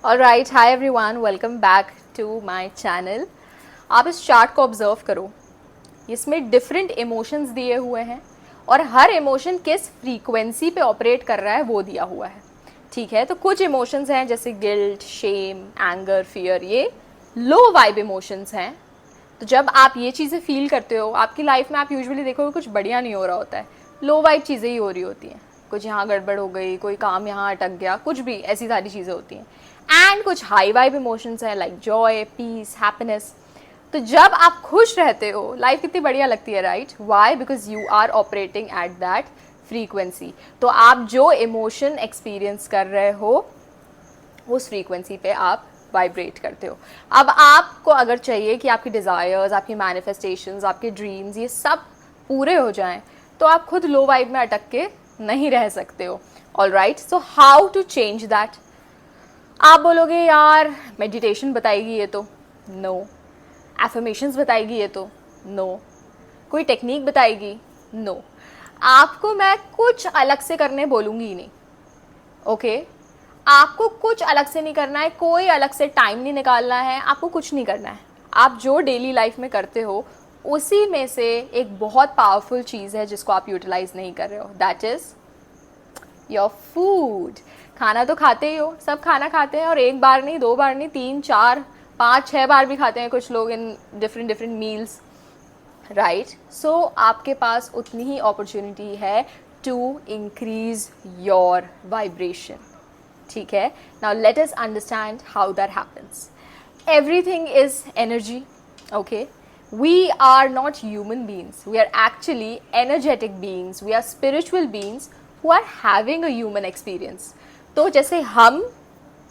Alright, hi everyone, welcome back to my channel. आप इस chart को ऑब्जर्व करो, इसमें डिफरेंट इमोशंस दिए हुए हैं और हर इमोशन किस फ्रीक्वेंसी पे ऑपरेट कर रहा है वो दिया हुआ है। ठीक है, तो कुछ इमोशंस हैं जैसे गिल्ट, शेम, एंगर, फियर, ये लो वाइब इमोशंस हैं। तो जब आप ये चीज़ें फील करते हो, आपकी लाइफ में आप यूजुअली देखोगे कुछ बढ़िया नहीं हो रहा होता है, लो वाइब चीज़ें ही हो रही होती हैं। कुछ यहाँ गड़बड़ हो गई, कोई काम यहाँ अटक गया, कुछ भी ऐसी सारी चीज़ें होती हैं। एंड कुछ हाई वाइब इमोशंस हैं लाइक जॉय, पीस, हैप्पीनेस। तो जब आप खुश रहते हो, लाइफ कितनी बढ़िया लगती है, right? Why? Because you are operating at that frequency. तो आप जो इमोशन एक्सपीरियंस कर रहे हो उस फ्रीक्वेंसी पे आप वाइब्रेट करते हो। अब आपको अगर चाहिए कि आपकी डिज़ायर्स, आपकी मैनिफेस्टेशंस, आपके ड्रीम्स ये सब पूरे हो जाएं, तो आप खुद लो वाइब में अटक के नहीं रह सकते हो। Alright, so how to change that? आप बोलोगे यार मेडिटेशन बताएगी ये तो, नो। एफर्मेशंस बताएगी ये तो, नो। कोई टेक्निक बताएगी, नो। आपको मैं कुछ अलग से करने बोलूँगी ही नहीं, ओके? आपको कुछ अलग से नहीं करना है, कोई अलग से टाइम नहीं निकालना है, आपको कुछ नहीं करना है। आप जो डेली लाइफ में करते हो उसी में से एक बहुत पावरफुल चीज़ है जिसको आप यूटिलाइज नहीं कर रहे हो, दैट इज़ योर फूड। खाना तो खाते ही हो, सब खाना खाते हैं, और एक बार नहीं, दो बार नहीं, 3, 4, 5, 6 बार भी खाते हैं कुछ लोग इन डिफरेंट मील्स, राइट? सो आपके पास उतनी ही अपॉर्चुनिटी है टू इंक्रीज योर वाइब्रेशन। ठीक है, now let us understand how that happens. Everything is energy, okay? We are not human beings, we are actually energetic beings, we are spiritual beings who are having a human experience. तो जैसे हम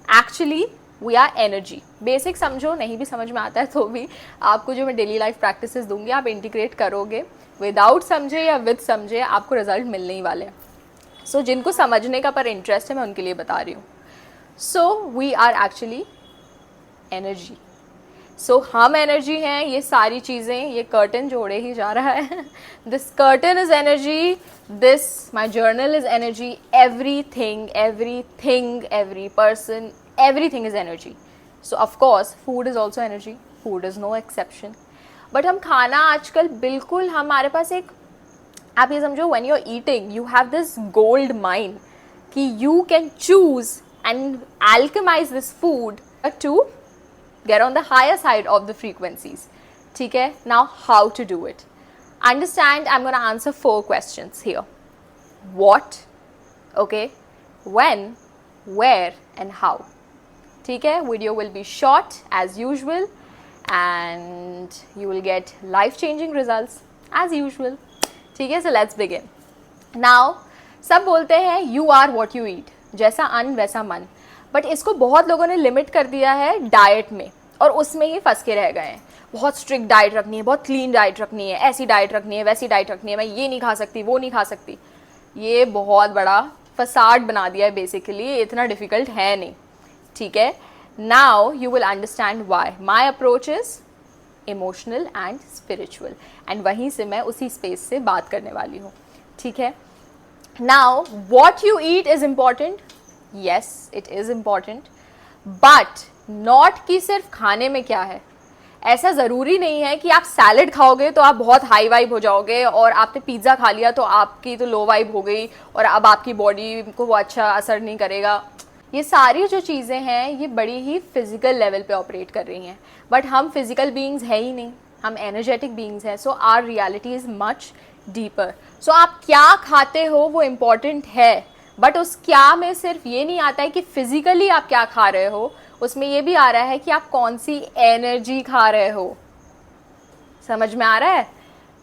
actually we are energy, basic समझो, नहीं भी समझ में आता है तो भी आपको जो मैं डेली लाइफ प्रैक्टिसेस दूंगी आप इंटीग्रेट करोगे, विदाउट समझे या विद समझे आपको रिजल्ट मिलने ही वाले हैं। सो जिनको समझने का पर इंटरेस्ट है मैं उनके लिए बता रही हूँ। So we are actually energy. So हम एनर्जी हैं, ये सारी चीज़ें, ये कर्टन जोड़े ही जा रहा है। This curtain is energy, this my journal is energy, everything, every person, everything is energy. So of course food is also energy, food is no exception. But हम खाना आजकल बिल्कुल, हमारे पास एक, आप ये समझो, when you are eating you have this gold mind कि you can choose and alchemize this food to get on the higher side of the frequencies. ठीक है, now how to do it? Understand, I'm going to answer 4 questions here. What, okay, when, where and how. ठीक है, video will be short as usual and you will get life changing results as usual. ठीक है, so let's begin. Now सब बोलते हैं you are what you eat, जैसा अन्न वैसा मन। बट इसको बहुत लोगों ने लिमिट कर दिया है डाइट में और उसमें ही फंस के रह गए हैं। बहुत स्ट्रिक्ट डाइट रखनी है, बहुत क्लीन डाइट रखनी है, ऐसी डाइट रखनी है, वैसी डाइट रखनी है, मैं ये नहीं खा सकती, वो नहीं खा सकती। ये बहुत बड़ा फसाड बना दिया है बेसिकली, इतना डिफिकल्ट है नहीं। ठीक है, now you will understand why my approach is emotional and spiritual, and वहीं से मैं उसी स्पेस से बात करने वाली हूँ। ठीक है, now what you eat is important, yes it is important, but not कि सिर्फ खाने में क्या है। ऐसा ज़रूरी नहीं है कि आप सैलड खाओगे तो आप बहुत हाई वाइब हो जाओगे, और आपने पिज़्ज़ा खा लिया तो आपकी तो लो वाइब हो गई और अब आपकी बॉडी को वो अच्छा असर नहीं करेगा। ये सारी जो चीज़ें हैं ये बड़ी ही फिजिकल लेवल पे ऑपरेट कर रही हैं, बट हम फिजिकल बीइंग्स है ही नहीं, हम एनर्जेटिक बीइंग्स हैं। So our reality is much deeper. So आप क्या खाते हो वो इम्पॉर्टेंट है, बट उस क्या में सिर्फ ये नहीं आता है कि फिजिकली आप क्या खा रहे हो, उसमें ये भी आ रहा है कि आप कौन सी एनर्जी खा रहे हो। समझ में आ रहा है?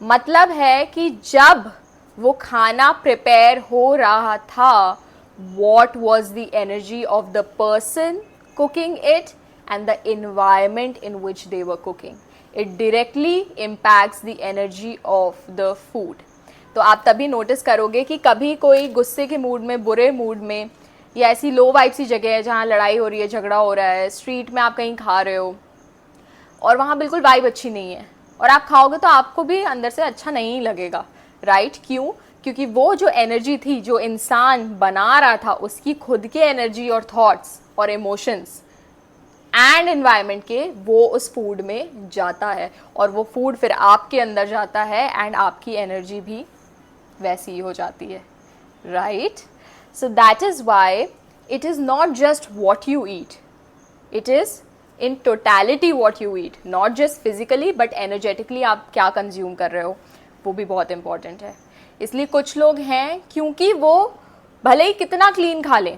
मतलब है कि जब वो खाना प्रिपेयर हो रहा था, what was the energy of the person cooking it and the environment in which they were cooking. It directly impacts the energy of the food. तो आप तभी नोटिस करोगे कि कभी कोई गुस्से के मूड में, बुरे मूड में, या ऐसी लो वाइब सी जगह है जहाँ लड़ाई हो रही है, झगड़ा हो रहा है, स्ट्रीट में आप कहीं खा रहे हो और वहाँ बिल्कुल वाइब अच्छी नहीं है, और आप खाओगे तो आपको भी अंदर से अच्छा नहीं लगेगा, राइट? क्यों? क्योंकि वो जो एनर्जी थी, जो इंसान बना रहा था, उसकी खुद की एनर्जी और थॉट्स और इमोशंस एंड एनवायरनमेंट के वो उस फूड में जाता है, और वो फूड फिर आपके अंदर जाता है एंड आपकी एनर्जी भी वैसी ही हो जाती है, right? So that is why it is not just what you eat, it is in totality what you eat, not just physically but energetically आप क्या कंज्यूम कर रहे हो, वो भी बहुत इंपॉर्टेंट है। इसलिए कुछ लोग हैं, क्योंकि वो भले ही कितना क्लीन खा लें,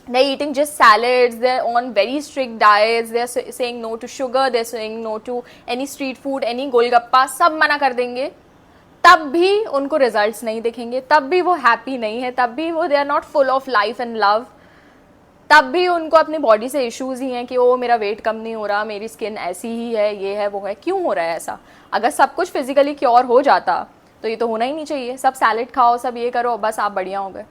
they're eating just salads, they're on very strict diets, they're saying no to sugar, they're saying no to any street food, any golgappa, सब मना कर देंगे, तब भी उनको रिजल्ट्स नहीं दिखेंगे, तब भी वो हैप्पी नहीं है, तब भी वो they are not full of life and love, तब भी उनको अपनी बॉडी से इश्यूज ही हैं कि ओ मेरा वेट कम नहीं हो रहा, मेरी स्किन ऐसी ही है, ये है वो है। क्यों हो रहा है ऐसा? अगर सब कुछ फिजिकली क्योर हो जाता तो ये तो होना ही नहीं चाहिए। सब सैलेड खाओ, सब ये करो, बस आप बढ़िया हो गए,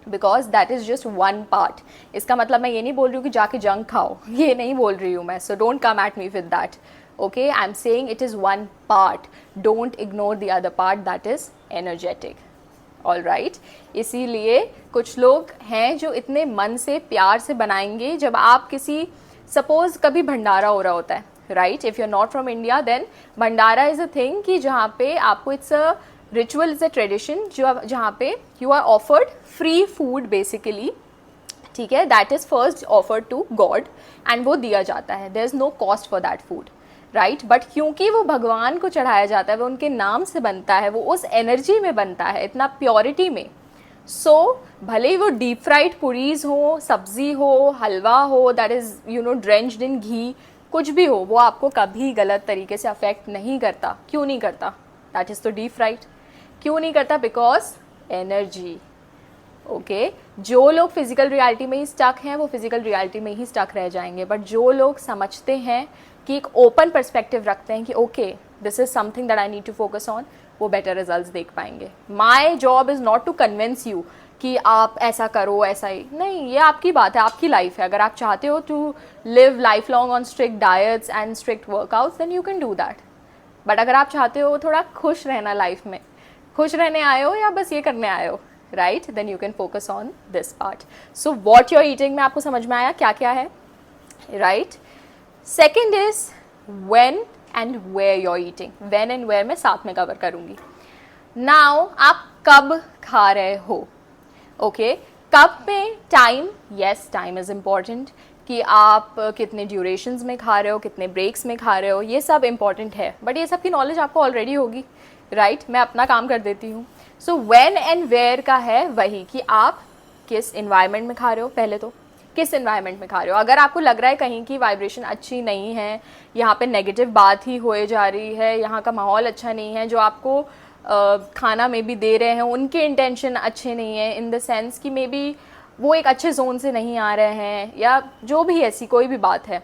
because that is just one part. इसका मतलब मैं ये नहीं बोल रही हूँ कि जाके जंक खाओ, ये नहीं बोल रही हूँ मैं, so don't come at me with that, okay? I am saying it is one part, don't ignore the other part that is energetic, all right? इसीलिए कुछ लोग हैं जो इतने मन से प्यार से बनाएंगे, जब आप किसी, सपोज कभी भंडारा हो रहा होता है, right? If you are not from India then bhandara is a thing कि जहाँ पे आपको, it's a ritual, is a tradition, जो जहाँ पे you are offered free food basically, ठीक है? That is first offered to god and वो दिया जाता है, there is no cost for that food, right? But क्योंकि वो भगवान को चढ़ाया जाता है, वो उनके नाम से बनता है, वो उस एनर्जी में बनता है, इतना प्योरिटी में, सो भले ही वो डीप फ्राइड पुरीज हो, सब्जी हो, हलवा हो that is you know drenched in ghee, कुछ भी हो, वो आपको कभी गलत तरीके से अफेक्ट नहीं करता। क्यों नहीं करता? दैट इज़ तो डीप फ्राइड। क्यों नहीं करता? Because energy, okay? जो लोग फिजिकल रियलिटी में ही स्टक हैं वो फिजिकल रियलिटी में ही स्टक रह जाएंगे, बट जो लोग समझते हैं कि एक ओपन पर्सपेक्टिव रखते हैं कि okay this is something that I need to focus on, वो बेटर रिजल्ट्स देख पाएंगे। My job is not to convince you कि आप ऐसा करो, ऐसा ही नहीं, ये आपकी बात है, आपकी लाइफ है। अगर आप चाहते हो to live life long on strict diets and strict workouts then you can do that, but अगर आप चाहते हो थोड़ा खुश रहना लाइफ में, खुश रहने आए हो या बस ये करने आए हो, right? Then you can focus on this part. So what you're eating में आपको समझ में आया क्या क्या है, right? Second is when and where you're eating. When and where मैं साथ में कवर करूंगी। नाउ आप कब खा रहे हो, ओके? कब में time, yes time is important, कि आप कितने ड्यूरेशंस में खा रहे हो, कितने ब्रेक्स में खा रहे हो, ये सब इम्पॉर्टेंट है, बट ये सब की नॉलेज आपको ऑलरेडी होगी, राइट? मैं अपना काम कर देती हूँ। सो व्हेन एंड वेयर का है वही कि आप किस इन्वायरमेंट में खा रहे हो, पहले तो किस इन्वायरमेंट में खा रहे हो। अगर आपको लग रहा है कहीं की वाइब्रेशन अच्छी नहीं है, यहाँ पे नेगेटिव बात ही होए जा रही है, यहाँ का माहौल अच्छा नहीं है, जो आपको खाना में भी दे रहे हैं उनके इंटेंशन अच्छे नहीं है, इन द सेंस कि मे बी वो एक अच्छे जोन से नहीं आ रहे हैं, या जो भी ऐसी कोई भी बात है,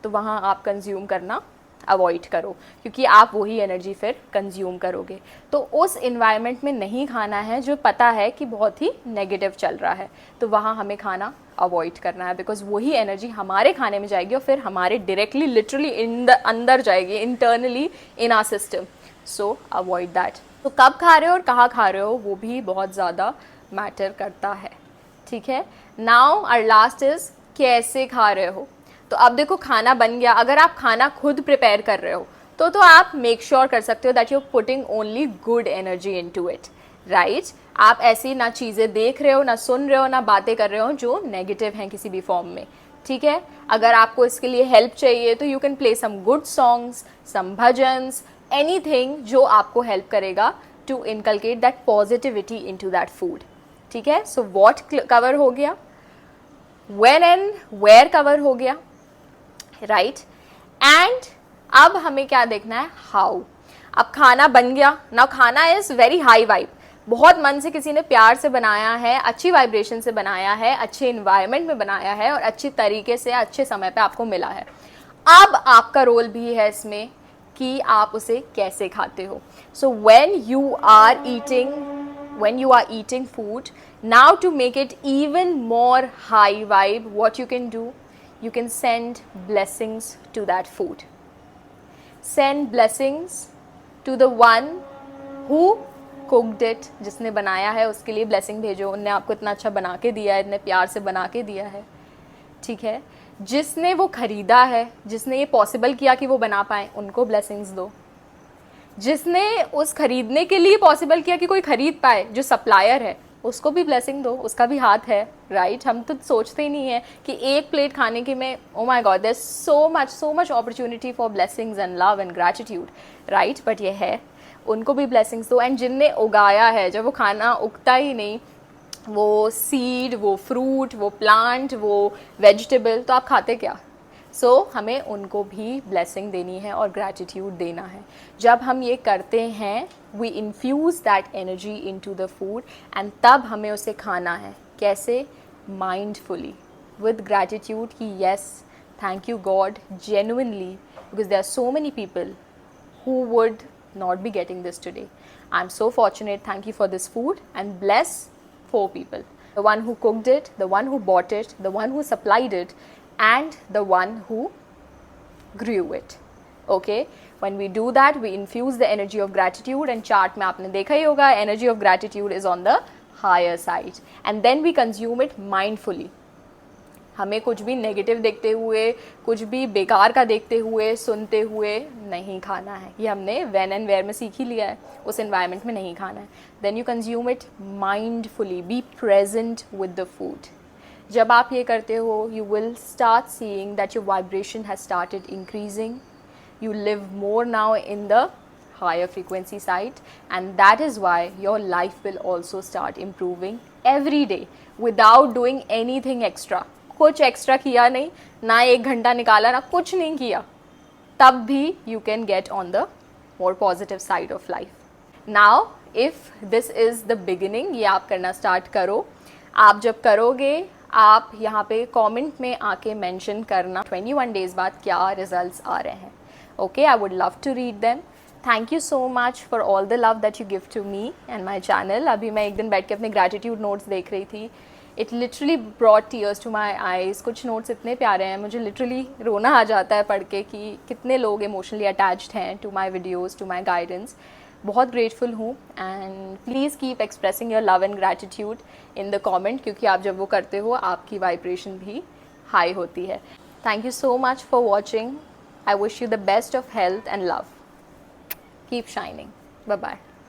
तो वहाँ आप कंज्यूम करना अवॉइड करो, क्योंकि आप वही एनर्जी फिर कंज्यूम करोगे। तो उस इन्वायरमेंट में नहीं खाना है जो पता है कि बहुत ही नेगेटिव चल रहा है, तो वहाँ हमें खाना अवॉइड करना है, बिकॉज वही एनर्जी हमारे खाने में जाएगी और फिर हमारे डायरेक्टली लिटरली इन द अंदर जाएगी, internally in our system. So avoid that. तो कब खा रहे हो और कहाँ खा रहे हो वो भी बहुत ज़्यादा मैटर करता है, ठीक है? नाउ आवर लास्ट इज कैसे खा रहे हो। तो अब देखो खाना बन गया, अगर आप खाना खुद प्रिपेयर कर रहे हो तो आप मेक श्योर कर सकते हो that you are putting only good energy into it, right? आप ऐसी ना चीज़ें देख रहे हो, ना सुन रहे हो, ना बातें कर रहे हो जो नेगेटिव हैं किसी भी फॉर्म में, ठीक है? अगर आपको इसके लिए हेल्प चाहिए तो you can play some good songs, some bhajans, anything जो आपको हेल्प करेगा to inculcate that positivity into that food, ठीक है? सो व्हाट कवर हो गया, व्हेन एंड वेयर कवर हो गया, राइट? एंड अब हमें क्या देखना है, हाउ। अब खाना बन गया, नाउ खाना इज वेरी हाई वाइब, बहुत मन से किसी ने प्यार से बनाया है, अच्छी वाइब्रेशन से बनाया है, अच्छे इन्वायरमेंट में बनाया है और अच्छी तरीके से अच्छे समय पे आपको मिला है। अब आपका रोल भी है इसमें कि आप उसे कैसे खाते हो। So when you are eating food, now to make it even more high vibe, what you can do, you can send blessings to that food. Send blessings to the one who cooked it, जिसने बनाया है उसके लिए blessing भेजो, उनने आपको इतना अच्छा बना के दिया है, इतने प्यार से बना के दिया है, ठीक है। जिसने वो खरीदा है, जिसने ये पॉसिबल किया कि वो बना पाए, उनको ब्लेसिंग्स दो। जिसने उस खरीदने के लिए पॉसिबल किया कि कोई खरीद पाए, जो सप्लायर है, उसको भी ब्लेसिंग दो, उसका भी हाथ है, राइट। हम तो सोचते ही नहीं है कि एक प्लेट खाने के में, oh my god, there so much opportunity for blessings and love and gratitude, right. But ये है, उनको भी ब्लेसिंग्स दो। एंड जिनने उगाया है, जब वो खाना उगता ही नहीं, वो सीड, वो फ्रूट, वो प्लांट, वो वेजिटेबल, तो आप खाते क्या? सो हमें उनको भी ब्लेसिंग देनी है और ग्रैटिट्यूड देना है। जब हम ये करते हैं, we infuse that energy into the food, and तब हमें उसे खाना है। कैसे? माइंडफुली, विद ग्रैटिट्यूड कि yes, thank you god, genuinely, because there are so many people who would not be getting this today. I'm so fortunate, thank you for this food, and bless 4 people: the one who cooked it, the one who bought it, the one who supplied it, and the one who grew it. Okay, when we do that, we infuse the energy of gratitude, and chart में आपने देखा ही होगा, energy of gratitude is on the higher side, and then we consume it mindfully. हमें कुछ भी negative देखते हुए, कुछ भी बेकार का देखते हुए, सुनते हुए नहीं खाना है। ये हमने व्हेन एंड वेयर में सीख ही लिया है, उस एनवायरनमेंट में नहीं खाना है। Then you consume it mindfully, be present with the food. जब आप ये करते हो, you will start seeing that your vibration has started increasing, you live more now in the higher frequency side, and that is why your life will also start improving every day without doing anything extra. कुछ extra किया नहीं, ना 1 घंटा निकाला, ना कुछ नहीं किया, तब भी you can get on the more positive side of life. Now if this is the beginning, ये आप करना स्टार्ट करो। आप जब करोगे, आप यहाँ पे कमेंट में आके मेंशन करना 21 डेज बाद क्या रिजल्ट्स आ रहे हैं। Okay, I would love to read them. Thank you so much for all the love that you give to me and my channel. अभी मैं एक दिन बैठ के अपने gratitude notes देख रही थी. It literally brought tears to my eyes. कुछ notes इतने प्यारे हैं, मुझे literally रोना आ जाता है पढ़ के कि कितने लोग emotionally attached हैं to my videos, to my guidance. बहुत grateful हूँ, and please keep expressing your love and gratitude in the comment, क्योंकि आप जब वो करते हो, आपकी vibration भी high होती है. Thank you so much for watching. I wish you the best of health and love. Keep shining. Bye-bye.